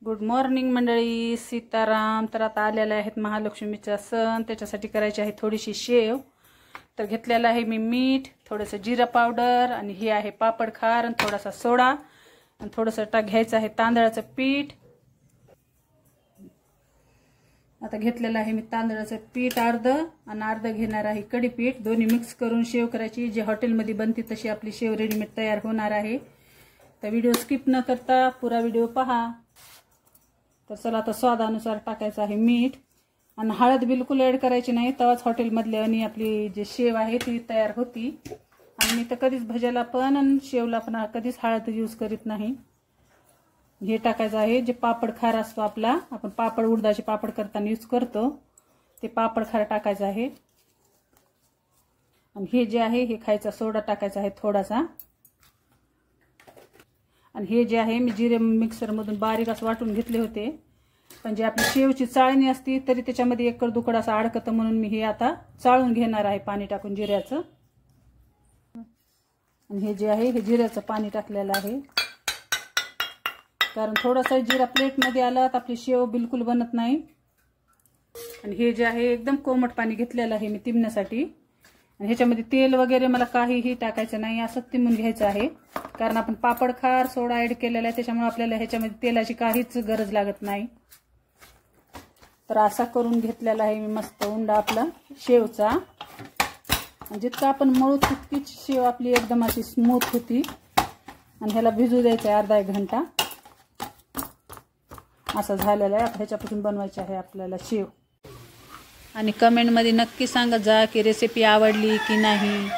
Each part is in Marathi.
गुड मॉर्निंग मंडळी, सीताराम. तर आता आलेला आहेत महालक्ष्मीचा सण, त्याच्यासाठी करायची आहे थोडीशी शेव. तर घेतलेला आहे मी मीठ, थोडंसं जिरा पावडर आणि हे आहे पापड खार आणि थोडासा सोडा आणि थोडंसं घ्यायचं आहे तांदळाचं पीठ. आता घेतलेलं आहे मी तांदळाचं पीठ अर्ध आणि अर्ध घेणार आहे कढीपीठ. दोन्ही मिक्स करून शेव करायची, जे हॉटेलमध्ये बनते तशी आपली शेव रेडीमेड तयार होणार आहे. तर व्हिडिओ स्किप न करता पुरा व्हिडिओ पहा. तर चला आता स्वादानुसार टाकायचं आहे मीठ आणि हळद बिलकुल ॲड करायची नाही, तेव्हाच हॉटेलमधले आणि आपली जी शेव आहे ती तयार होती. आणि मी तर कधीच भज्याला पण आणि शेवला पण कधीच हळद यूज करीत नाही. हे टाकायचं आहे जे पापड खार असतो आपला, आपण पापड उडदाचे पापड करताना यूज करतो ते पापड खार टाकायचं आहे. आणि हे जे आहे हे खायचा सोडा टाकायचा आहे थोडासा. आणि हे जे आहे मी जिरे मिक्सरमधून बारीक असं वाटून घेतले होते, पण जे आपली शेवची चाळणी असती तरी त्याच्यामध्ये एक दुकड असं अडकतं, म्हणून मी हे आता चाळून घेणार आहे पाणी टाकून जिऱ्याचं. आणि हे जे आहे हे जिऱ्याचं पाणी टाकलेलं आहे, कारण थोडासा जिरा प्लेटमध्ये आला तर आपली शेव बिलकुल बनत नाही. आणि हे जे आहे एकदम कोमट पाणी घेतलेलं आहे मी तिंबण्यासाठी. आणि ह्याच्यामध्ये तेल वगैरे मला काहीही टाकायचं नाही, असं तिंबून घ्यायचं आहे, कारण आपण पापड खार सोडा ऍड केलेला आहे त्याच्यामुळे आपल्याला ह्याच्यामध्ये तेलाची काहीच गरज लागत नाही. तर असा करून घेतलेला आहे मी मस्त उंडा आपला शेवचा. जितका आपण मळू तितकीच शेव आपली एकदम अशी स्मूथ होती. आणि ह्याला भिजू द्यायचं आहे अर्धा एक घंटा. असं झालेलं आहे. आता ह्याच्यापासून बनवायची आहे आपल्याला शेव. आणि कमेंटमध्ये नक्की सांगत जा की रेसिपी आवडली की नाही,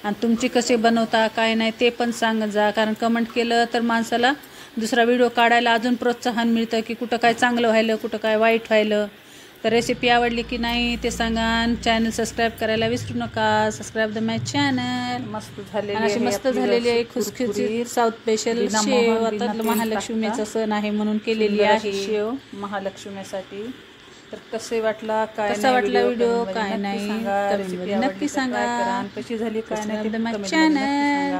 आणि तुमची कसे बनवता काय नाही ते पण सांगत जा, कारण कमेंट केलं तर माणसाला दुसरा व्हिडिओ काढायला अजून प्रोत्साहन मिळतं की कुठं काय चांगलं व्हायलं कुठं काय वाईट व्हायलं. तर रेसिपी आवडली की नाही ते सांगा. चॅनल सबस्क्राईब करायला विसरू नका. Subscribe the my channel. मस्त झालेली आहे खुसखुशीत साऊथ स्पेशल शेव. आता महालक्ष्मीचा सण आहे म्हणून केलेली आहे शेव महालक्ष्मीसाठी. तर कसे वाटला काय कसा वाटला व्हिडिओ काय नाही नक्की सांगा. कशी झाली काय नाही चॅनल.